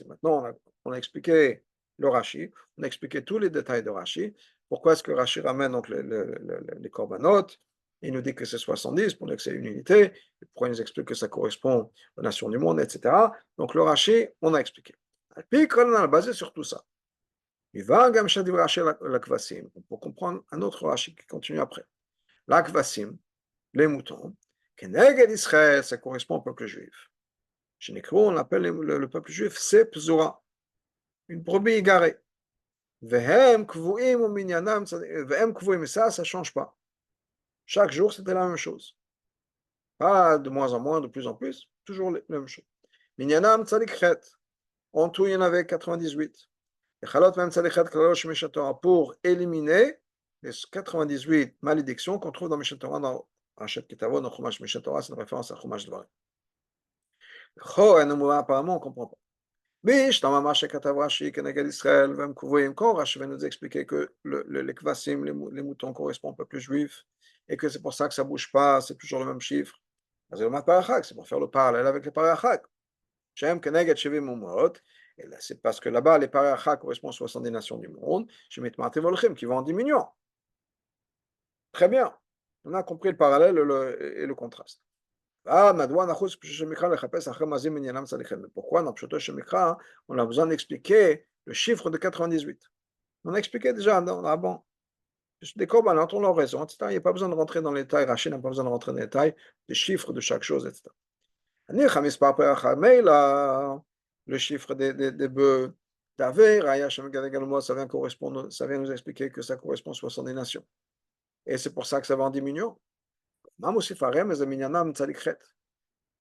Maintenant, on a expliqué le Rashi, on a expliqué tous les détails de Rashi. Pourquoi est-ce que Rashi ramène donc les korbanot? Il nous dit que c'est 70 pour dire que c'est une unité. Pourquoi il nous explique que ça correspond aux nations du monde, etc. Donc le Rashi, on a expliqué. Puis on a basé sur tout ça. Pour comprendre un autre Rashi qui continue après. L'akvasim, les moutons, Keneged Israël, ça correspond au peuple juif. Chez Nekro, on appelle le peuple juif Sepzora, une brebis égarée. Vehem kvuim ou minyanam, vehem kvuim, et ça ne change pas. Chaque jour, c'était la même chose. Pas de moins en moins, de plus en plus, toujours la même chose. Minyanam tzadikhet, en tout, il y en avait 98. Et chalot même tzadikhet klalosh mishatora, pour éliminer les 98 malédictions qu'on trouve dans Mishatora, dans Rachet Ketavot, dans Chumash Mishatora, c'est une référence à Chumash Dvarim. Apparemment, on ne comprend pas. Quand Rashi va nous expliquer que les kvasim, les moutons correspondent au peuple juif, et que c'est pour ça que ça ne bouge pas, c'est toujours le même chiffre, c'est pour faire le parallèle avec les parachag. C'est parce que là-bas, les parachag correspondent aux 70 nations du monde, qui vont en diminuant. Très bien, on a compris le parallèle et le contraste. Pourquoi dans Pshoto Shemikra, on a besoin d'expliquer le chiffre de 98? On a expliqué déjà avant. Des korbanot, on a raison, etc. Il n'y a pas besoin de rentrer dans les détails. Rachid n'a pas besoin de rentrer dans les détails des chiffres de chaque chose, etc. Le chiffre des bœufs d'Aver, ça vient correspondre, ça vient nous expliquer que ça correspond à 70 nations. Et c'est pour ça que ça va en diminuant.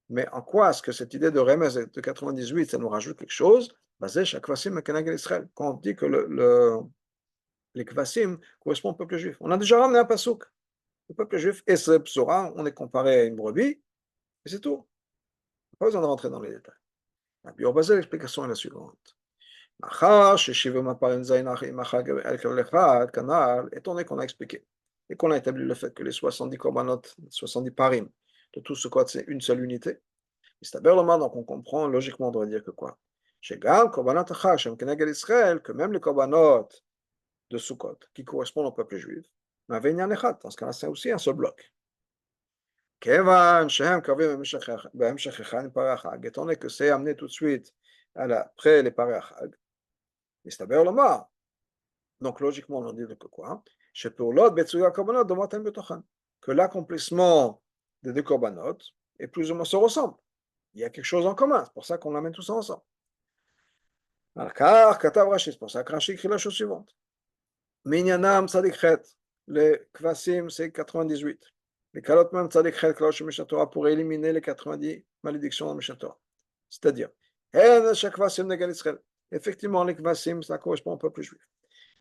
Mais en quoi est-ce que cette idée de Remez de 98, ça nous rajoute quelque chose? Quand on dit que les Kvasim correspondent au peuple juif. On a déjà ramené un pasouk. Le peuple juif et ce psora, on est comparé à une brebis, et c'est tout. Pas besoin de rentrer dans les détails. La biobasée, l'explication est la suivante. Étant donné qu'on a expliqué et qu'on a établi le fait que les 70 korbanot, 70 parim, de tout ce code, c'est une seule unité. Donc on comprend logiquement, on doit dire que quoi? Que même les korbanot de Sukkot, qui correspondent au peuple juif, dans ce cas-là, c'est aussi un seul bloc. Étant donné que c'est amené tout de suite après les parachag, donc logiquement on dit que quoi? Que l'accomplissement des deux korbanot est plus ou moins se ressemble. Il y a quelque chose en commun, c'est pour ça qu'on l'amène tous ensemble. Car Katav Rashi, c'est pour ça que Rashi écrit la chose suivante. Minyanam tzadikhet, les kvasim c'est 98. Les kalot même tzadikhet kalosh mishatora pour éliminer les 90 malédictions dans Mishatora. C'est-à-dire, effectivement les kvasim ça correspond au peuple juif.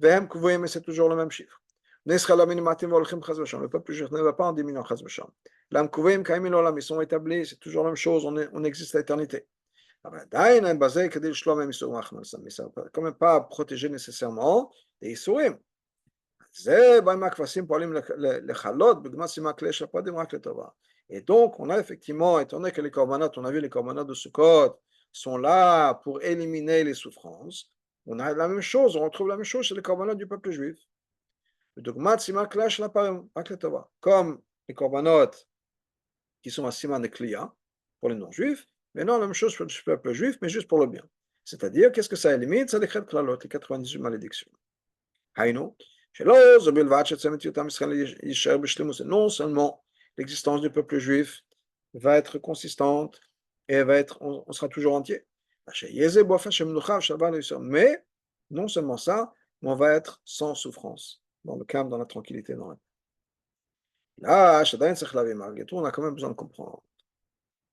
Vehem kvoyim c'est toujours le même chiffre. Le peuple juif ne va pas en diminuant. L'am kvoyim kaimil olam, ils sont établis, c'est toujours la même chose, on existe à l'éternité. Mais ça ne quand même pas protéger nécessairement des Issourim. Et donc, on a effectivement, étant donné que les corbanotes, on a vu les corbanotes de Sukkot sont là pour éliminer les souffrances, on a la même chose, on retrouve la même chose chez les corbanotes du peuple juif. Comme les corbanotes qui sont à Siman de Kliya pour les non-juifs, mais non, la même chose pour le peuple juif, mais juste pour le bien. C'est-à-dire, qu'est-ce que ça élimine? Ça décrète Klalot, les 98 malédictions. Haïno, non seulement l'existence du peuple juif va être consistante et on sera toujours entier, mais non seulement ça, mais on va être sans souffrance, dans le calme, dans la tranquillité. Là, on a quand même besoin de comprendre.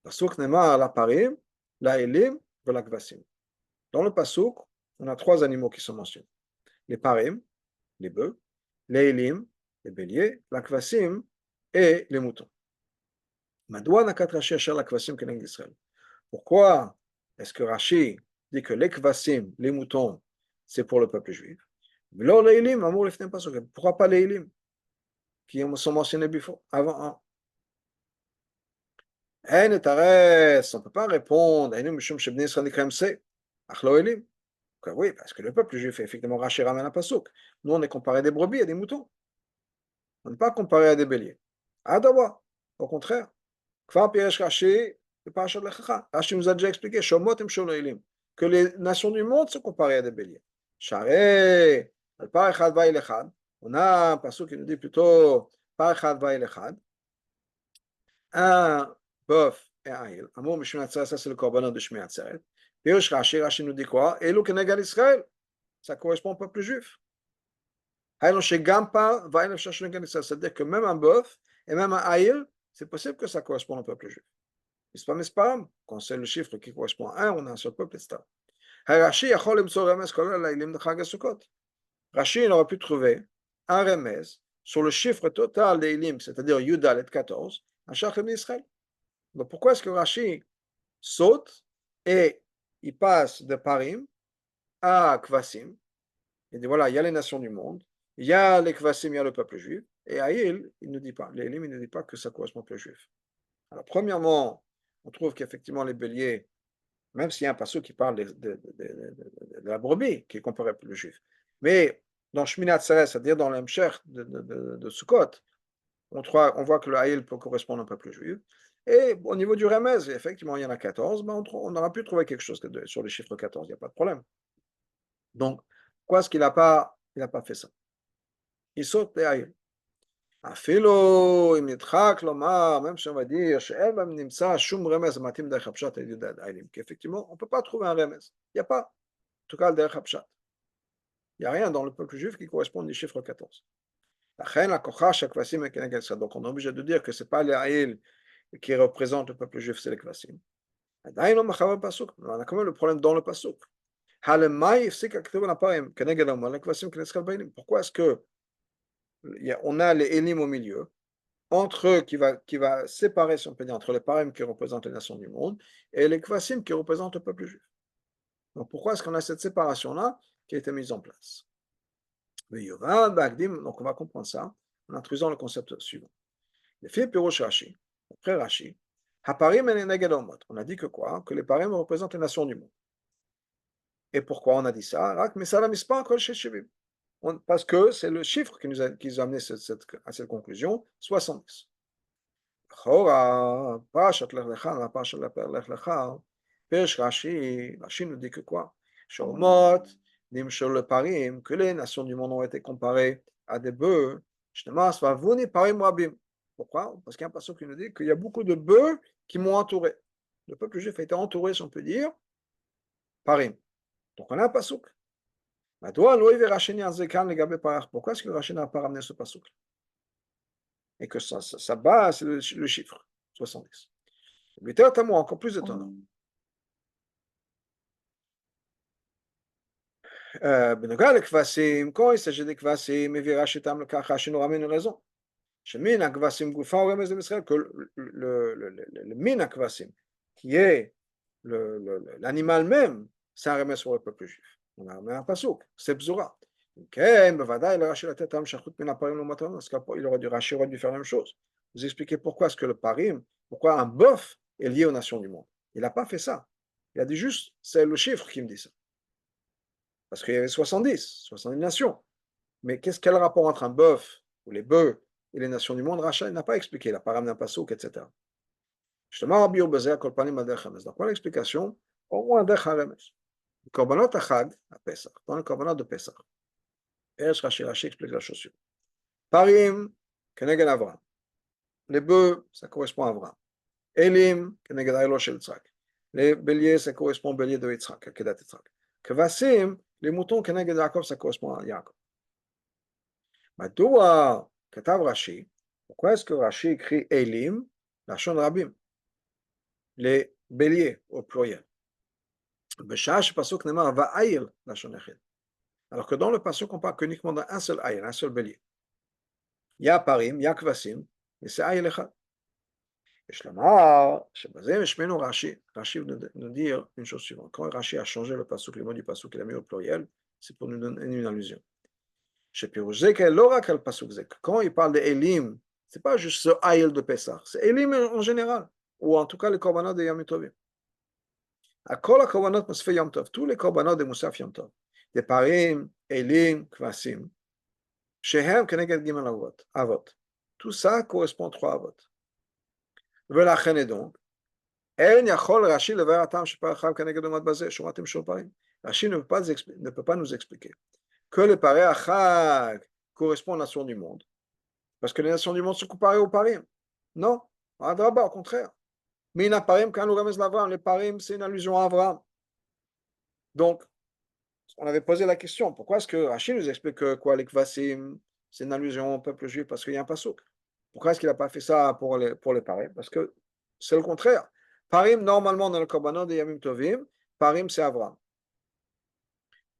Pasuk Nema la parim, la elim, la kvasim. Dans le pasuk, on a trois animaux qui sont mentionnés. Les parim, les bœufs, les elim, les béliers, la kvasim et les moutons. Madoua nakat Rashi asher la kvasim keneg Israël. Pourquoi est-ce que Rashi dit que les kvasim, les moutons, c'est pour le peuple juif? V'lo les elim, amour lefnem pasuk. Pourquoi pas les elim qui sont mentionnés avant? On ne peut pas répondre. Oui, parce que le peuple juif, effectivement, Rashi ramène un pasuk. Nous, on est comparé à des brebis, à des moutons. On n'est pas comparé à des béliers. Adawa, au contraire. Rashi nous a déjà expliqué que les nations du monde sont comparées à des béliers. On a un pasuk qui nous dit plutôt un bœuf et un il. Amour Mishmi Atzeret, ça c'est le korbanot de Shmi Atzeret. Pirush Rashi, Rashi nous dit quoi? Elu Kenegal Israël. Ça correspond au peuple juif. C'est-à-dire que même un bœuf et même un aïl, c'est possible que ça corresponde au peuple juif. Quand c'est le chiffre qui correspond à un, on a un seul peuple, etc. Rashi aurait pu trouver un remez sur le chiffre total des ilim, c'est-à-dire Yudal et 14, à Shachem d'Israël. Donc pourquoi est-ce que Rashi saute et il passe de Parim à Kvasim? Il dit voilà, il y a les nations du monde, il y a les Kvasim, il y a le peuple juif, et à il ne dit pas, les Elim, il ne dit pas que ça correspond au peuple juif. Alors, premièrement, on trouve qu'effectivement, les béliers, même s'il y a un passage qui parle de la brebis, qui est comparé au peuple juif, mais dans Shminat Atzeret, c'est-à-dire dans l'Emshech de Sukkot, on voit que le Haïl peut correspondre au peuple juif. Et au niveau du Remez, effectivement, il y en a 14, mais on aura pu trouver quelque chose sur le chiffre 14, il n'y a pas de problème. Donc, pourquoi est-ce qu'il n'a pas fait ça? Il saute les Haïl. Afilo, même si on va dire, qu'effectivement, on ne peut pas trouver un Remez. Il n'y a pas, en tout cas, derrière Hapshat. Il n'y a rien dans le peuple juif qui correspond au chiffre 14. Donc, on est obligé de dire que ce n'est pas les Haïl qui représente le peuple juif, c'est les Kvasim. On a quand même le problème dans le Pasuk. Pourquoi est-ce que on a les Elim au milieu, entre eux qui va séparer, si on peut dire, entre les Parim qui représentent les nations du monde et les Kvasim qui représentent le peuple juif? Donc pourquoi est-ce qu'on a cette séparation-là qui a été mise en place? Donc on va comprendre ça en introduisant le concept suivant. Le fil Pirush Rashi, après Rashi, Haparim et Neged Omot. On a dit que quoi? Que les Parim représentent les nations du monde. Et pourquoi on a dit ça? Parce que c'est le chiffre qui nous a amené à cette conclusion, 70. Rashi nous dit que quoi? Que les nations du monde ont été comparées à des bœufs. Pourquoi? Parce qu'il y a un passage qui nous dit qu'il y a beaucoup de bœufs qui m'ont entouré. Le peuple juif a été entouré, si on peut dire, parim. Donc on a un pasuk. Pourquoi est-ce que Rashi n'a pas ramené ce pasuk? Et que ça base c'est le chiffre, 70. Encore plus étonnant. Quand il s'agit des kvasim, Rashi nous ramène une raison. Que le min kvasim, qui est l'animal même, c'est un remède sur le peuple juif. On a un pasuk, c'est Bzura. כן, בוודאי, לרש"י לתת טעם שייכות מן הפרים לעומתם, parce Rachid aurait dû faire la même chose. Vous expliquez pourquoi est-ce que le parim, pourquoi un bœuf est lié aux nations du monde. Il n'a pas fait ça. Il a dit juste, c'est le chiffre qui me dit ça. Parce qu'il y avait 70 nations. Mais quel rapport entre un bœuf ou les bœufs et les nations du monde? Rachid n'a pas expliqué, la param n'a pas souk, etc. Justement, Rabbi Ubezer, Kol Panim Adech Hames. Donc, voilà l'explication, au moins Adech Hames. Le korbanot Achag, à Pesach, dans le korbanot de Pesach. Et Rashi explique la chose suivante. Parim, Keneged Avram. Les bœufs, ça correspond à Avram. Elim, Keneged Ailo Shel Yitzhak. Les béliers, ça correspond au bélier de Yitzhak, à Kedat Yitzhak. Kvasim, les moutons, Keneged Yaakov, ça correspond à Yaakov. Madoua, Katav Rashi. Pourquoi est-ce que Rashi écrit Elim, la Shon Rabim? Les béliers, au pluriel. Beshash, Pasuk Nemar, Va'ayil, la Shon Echid. Alors que dans le Pasuk, on parle uniquement d'un seul Ayil, un seul bélier. Il y a Parim, il y a Kvasim, mais c'est Ayil Echad. יש לומר שבזה משמענו רש"י, רש"י nous dire une chose suivante. Quand Rashi a changé le pasuk, les mots du pasuk, il a mis au pluriel, c'est pour nous donner une allusion. שפירוש זה לא רק על pasuk זה. Quand il parle d'Elim, c'est pas juste ce Aïl de Pessah, c'est Elim en général, ou en tout cas les korbanot de Yom Tovim. כל הקורבנות מוספי יום טוב, tous les korbanot de מוסף יום טוב, des parim, Elim, כבשים, שהם כנגד ג' אבות. Tout ça correspond à 3 אבות. ולכן donc, אין יכול רש"י לבאר הטעם שפר החב כנגד אומות בזה, שמעתם שוב פעמים. רש"י ne peut pas nous expliquer que les parés achag correspondent aux nations du monde, parce que les nations du monde sont comparées aux parim. Non, adraba, au contraire. Mina parim kanu ramez l'Avram, les parim c'est une allusion à Abraham. Donc, on avait posé la question, pourquoi est-ce que Rachid nous explique que quoi, les kvasim, c'est une allusion au peuple juif parce qu'il y a un pasuk? Pourquoi est-ce qu'il n'a pas fait ça pour les parim? Parce que c'est le contraire. Parim, normalement, dans le korbanot de Yamim Tovim, parim, c'est Abraham.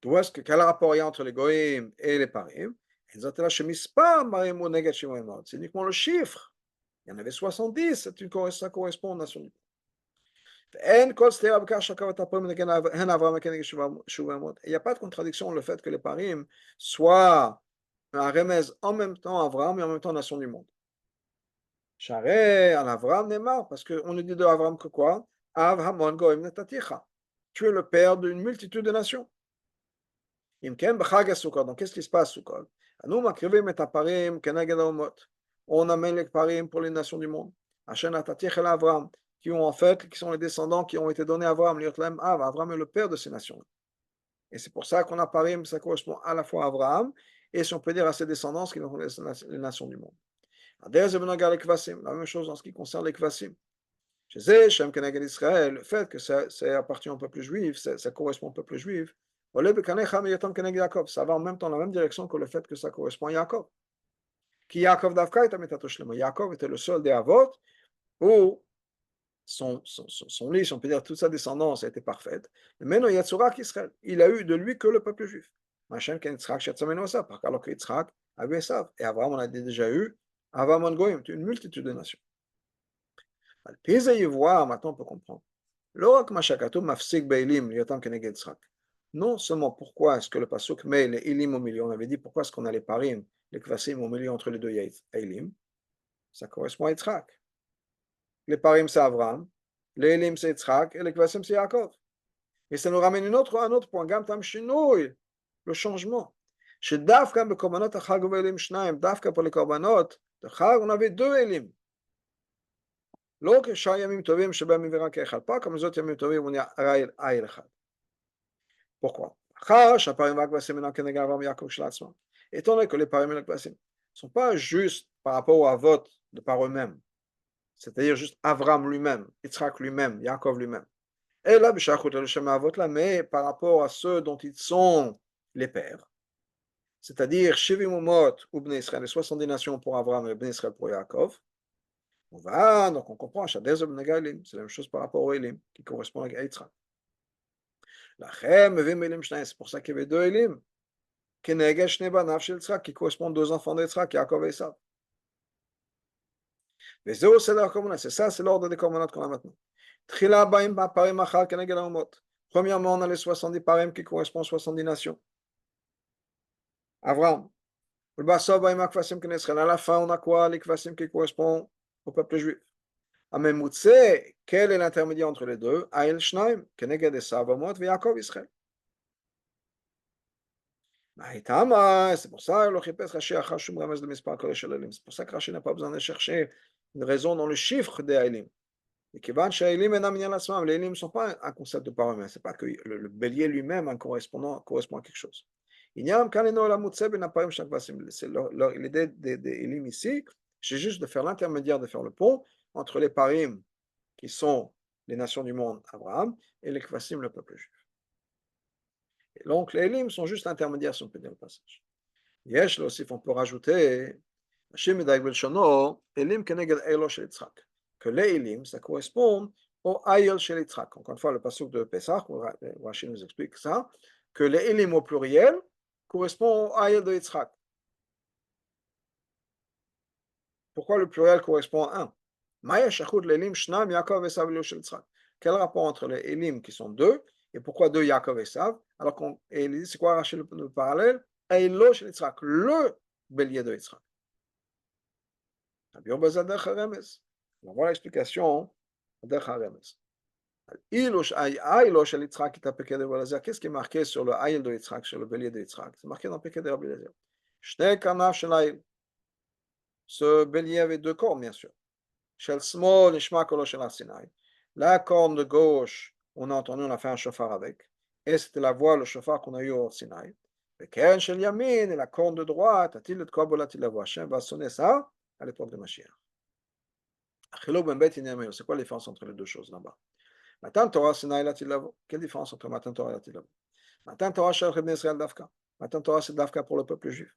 D'où est-ce que, quel rapport il y a entre les goïm et les parim? C'est uniquement le chiffre. Il y en avait 70, ça correspond aux nations. Il n'y a pas de contradiction dans le fait que les parim soient un remez en même temps Abraham et en même temps nation du monde. Charé à Avram Neymar, parce qu'on nous dit de Avram que quoi? Av Hamon Goim Netaticha. Tu es le père d'une multitude de nations. Donc qu'est-ce qui se passe Sukkot? On amène les parim pour les nations du monde. Avram, qui sont les descendants qui ont été donnés à Avram. Avram est le père de ces nations. Et c'est pour ça qu'on a parim, ça correspond à la fois à Avram et si on peut dire à ses descendants, qui sont les nations du monde. La même chose en ce qui concerne les kvasim. Le fait que ça appartient au peuple juif, ça correspond au peuple juif, ça va en même temps dans la même direction que le fait que ça correspond à Yaakov. Yaakov était le seul des Avot où son lit, si on peut dire, toute sa descendance a été parfaite. Mais maintenant, il a eu de lui que le peuple juif. Alors que Yitzhak avait Esav. Et Abraham, on a déjà eu Avamon Goyim, une multitude de nations. Maintenant on peut comprendre. Non seulement pourquoi est-ce que le pasuk met les Elim au milieu, on avait dit pourquoi est-ce qu'on a les parim, les kvasim au milieu entre les deux Elim, ça correspond à Yitzhak. Les parim c'est Avram, les Elim c'est Yitzhak et les kvasim c'est Yaakov. Et ça nous ramène un autre point, Gam Tam Shinui, le changement. Chez Dafka, le korbanot achag ou Elim Shnaim, Dafka pour les korbanot de Chag, on avait 2 Elim. לא כשאר ימים טובים שבהם מביא רק אחד, pas comme les autres ימים טובים où il y a Aïl אחד. Pourquoi? אחר שהפרים והכבשים אינם כנגד אברהם ויעקב כשלעצמם. Étant donné que les parim et les kvasim ne sont pas juste par rapport aux avot de par eux-mêmes, c'est-à-dire juste Avram lui-même, Yitzhak lui-même, Yaakov lui-même. Et là, mais par rapport à ceux dont ils sont les pères, c'est-à-dire Shivim Umot ou Bnei Israël, les 70 nations pour Avram et Bnei Israël pour Yaakov. Donc on comprend, c'est la même chose par rapport au Elim, qui correspond à Yitzhak. C'est pour ça qu'il y avait 2 Elim, qui correspondent aux 2 enfants d'Yitzhak, Yaakov et Esav. C'est ça, c'est l'ordre des korbanot qu'on a maintenant. Premièrement, on a les 70 parim qui correspondent aux 70 nations. Abraham. À la fin, on a quoi? Les kvasim qui correspondent au peuple juif. Amemutse, quel est l'intermédiaire entre les deux? Aïl Shnaim, Keneged Esav Amot, Yaakov Israël. C'est pour ça que Rashi n'a pas besoin de chercher une raison dans le chiffre des Haïlim. Et les Haïlim ne sont pas un concept de parole, ce n'est pas que le bélier lui-même correspond à quelque chose. L'idée des Haïlim ici, c'est juste de faire l'intermédiaire, de faire le pont entre les parim qui sont les nations du monde, Abraham, et les Kvasim, le peuple juif. Et donc les Haïlim sont juste intermédiaires, si on peut dire le passage. יש להוסיף, on peut rajouter, que les Elim, ça correspond au Aïl shel Yitzhak. Encore une fois, le passage de Pesach, Rashi nous explique ça, que les Elim au pluriel correspond au Aïl de Yitzhak. Pourquoi le pluriel correspond à un? Quel rapport entre les Elim qui sont deux, et pourquoi deux Yaakov et Esav? Alors c'est quoi Rashi le parallèle? Aïlo shel Yitzhak, le bélier de Yitzhak. On voit l'explication d'Ech HaRemez. Qu'est-ce qui est marqué sur le Aïl de Yitzhak, sur le bélier de Yitzhak? C'est marqué dans le Péché de Rabbi Eliezer. Ce bélier avait deux cornes, bien sûr. La corne de gauche, on a entendu, on a fait un chauffard avec. Et c'était la voix, le chauffard qu'on a eu au Sinaï. Et la corne de droite, Hashem va sonner ça à l'époque de Mashiach. C'est quoi la différence entre les deux choses là-bas? Matan Torah Sinaï Latil Lavo. Quelle différence entre Matan Torah et Latil Lavo? Matan Torah Shel Chebne Israël Dafka. Matan Torah c'est Dafka pour le peuple juif.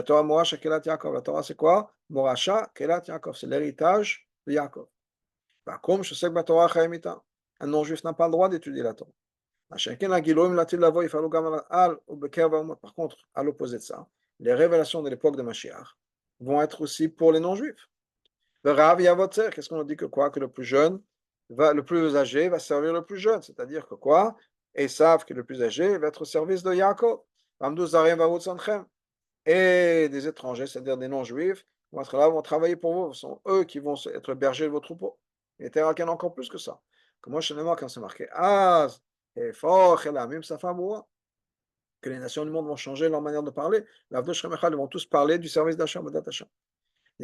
Torah Morasha Kelat Yaakov. La Torah c'est quoi? Morasha Kelat Yaakov. C'est l'héritage de Yaakov. Comme je sais que la Torah Chayimita. Un non-juif n'a pas le droit d'étudier la Torah. Par contre, à l'opposé de ça, les révélations de l'époque de Mashiach vont être aussi pour les non-juifs. Qu'est-ce qu'on dit que quoi? Que le plus jeune, le plus âgé va servir le plus jeune. C'est-à-dire que quoi? Esav, qui est le plus âgé, va être au service de Yaakov. Et des étrangers, c'est-à-dire des non-juifs, vont être là, vont travailler pour vous. Ce sont eux qui vont être bergers de vos troupeaux. Et Terra encore plus que ça. Comment chez les quand c'est marqué que les nations du monde vont changer leur manière de parler, ils vont tous parler du service d'Hachem, d'Hachem.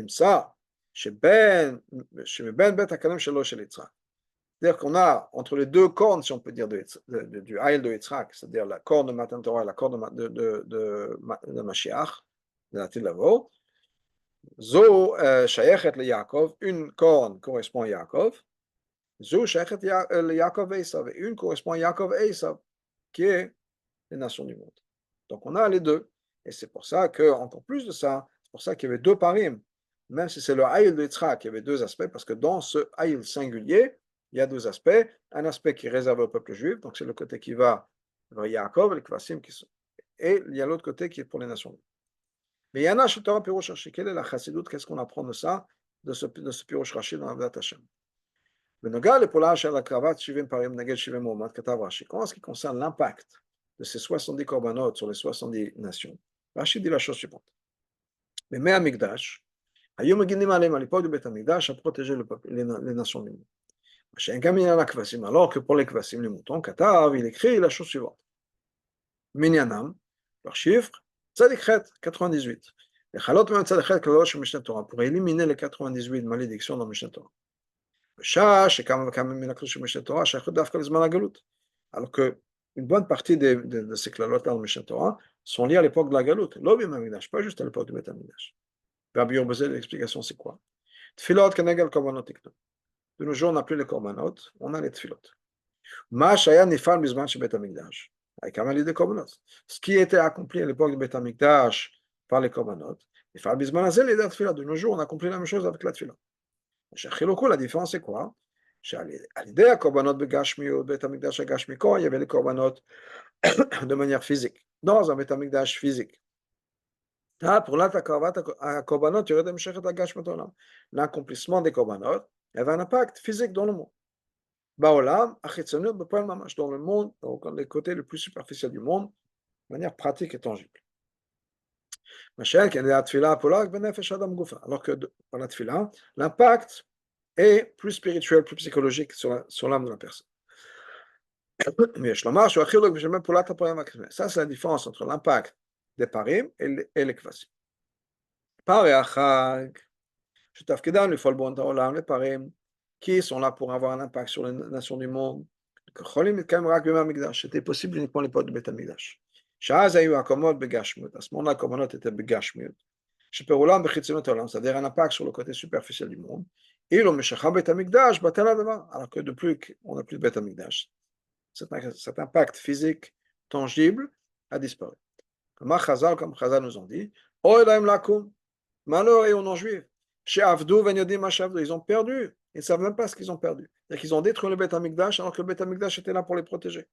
Ça, c'est-à-dire qu'on a entre les deux cornes, si on peut dire, du Haïl de Yitzhak, c'est-à-dire la corne de Matan Torah et la corne de Mashiach, de la Tilavo, Zo Shayechet le Yaakov, une corne correspond à Yaakov, Zo Shayechet le Yaakov et Esav, et une correspond à Yaakov et Esav, qui est les nations du monde. Donc on a les deux, et c'est pour ça que, encore plus de ça, c'est pour ça qu'il y avait deux parim. Même si c'est le Haïl de Yitzhak, il y avait deux aspects, parce que dans ce Haïl singulier, il y a deux aspects. Un aspect qui est réservé au peuple juif, donc c'est le côté qui va vers Yaakov, les Kvasim, et il y a l'autre côté qui est pour les nations. Mais il y en a chez Torah Pirosh Rashi. Quelle est la chassidoute? Qu'est-ce qu'on apprend de ça, de ce Pirosh Rashi dans Avodat Hashem? Comment en ce qui concerne l'impact de ces 70 korbanot sur les 70 nations, Rashi dit la chose suivante. Mais Amigdash, à l'époque du Beth Amigdash, a protégé les nations du monde. Alors que pour les Kvasim, les moutons, Katav, il écrit la chose suivante. Minyanam, leur chiffre, Tzadikhet, 98. Pour éliminer les 98 malédictions dans Mishnah Torah. Alors que une bonne partie de ces clalot dans le Mishnah Torah sont liées à l'époque de la galoute, pas juste à l'époque du Beth Amikdash. Rabbi Yorbezé, l'explication c'est quoi? Tfilot kenegel korbanot tiknu. De nos jours, on n'a plus les korbanot, on a les tfilot. Ma shaya nifal bizman chez Beth Amikdash. Ce qui était accompli à l'époque du Beth Amikdash par les korbanot, nifal bizman azel les tfilot. De nos jours, on a accompli la même chose avec la tfilot. La différence c'est quoi? À l'idée à korbanot begashmiut, Beth Amikdash agashmi, quand il y avait les korbanot de manière physique, dans un Beth Amikdash physique. Pour l'accomplissement des korbanot, il y avait un impact physique dans le monde. Dans le monde, dans les côtés les plus superficiels du monde, de manière pratique et tangible. Alors que dans la tefila, l'impact est plus spirituel, plus psychologique sur l'âme de la personne. Ça, c'est la différence entre l'impact des parim et les kvasim. Paré achag, les parim, qui sont là pour avoir un impact sur les nations du monde. C'était possible uniquement les portes de Beth Amikdash. À ce moment-là, la commandant était begashmiut. C'est-à-dire un impact sur le côté superficiel du monde. Et le Meshacha Beth Amikdash, alors que depuis on n'a plus de Beth Amikdash, cet impact physique tangible a disparu. Comme Chazal nous ont dit, malheur et aux non-juifs, chez Avdou, ils ont perdu, ils ne savent même pas ce qu'ils ont perdu. C'est-à-dire qu'ils ont détruit le Beth Amikdash alors que le Beth Amikdash était là pour les protéger.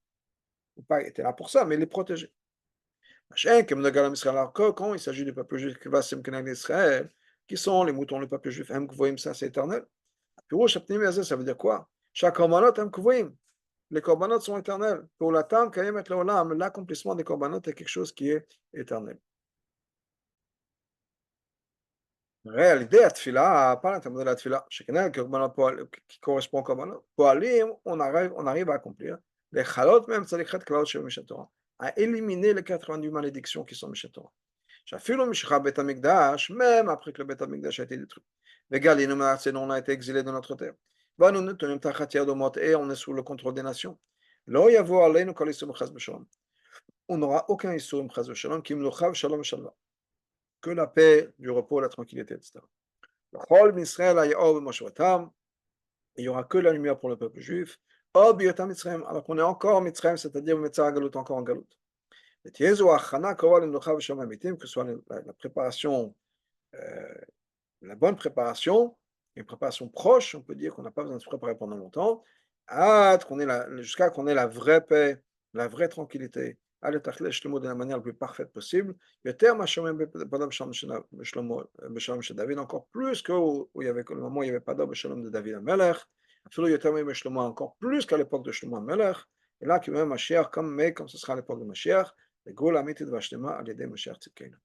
Pas était là pour ça, mais les protéger. Quand il s'agit du peuple juif d'Israël, qui sont les moutons du peuple juif, ça c'est éternel. Ça veut dire quoi? Les korbanot sont éternels. Pour l'accomplissement des korbanot est quelque chose qui est éternel. L'idée à tefila, pas l'intérêt de la tefila, qui correspond au korbanot. Pour aller, on arrive à accomplir les chalot, même c'est les chalot chalot chez Mishnah Torah, à éliminer les 90 malédictions qui sont Mishnah Torah. Même après que le Beth Amikdash a été détruit. On a été exilés de notre terre. Et on est sous le contrôle des nations. On n'aura aucun isurim chas v'shalom, que la paix, du repos, la tranquillité, etc. Il n'y aura que la lumière pour le peuple juif. Alors qu'on est encore Mitzrayim, c'est-à-dire encore en Galout. Que ce soit la préparation, la bonne préparation, une préparation proche, on peut dire qu'on n'a pas besoin de se préparer pendant longtemps, jusqu'à qu'on ait la vraie paix, la vraie tranquillité, de la manière la plus parfaite possible, encore plus qu'au moment où il y avait pas d'Abshalom de David Amelech, encore plus qu'à l'époque de Shlomo Amelech, et là, qui même Mashiach, comme ce sera à l'époque de Mashiach, le Goul Amitit Vashlema, à l'aider Mashiach Tzidkenu.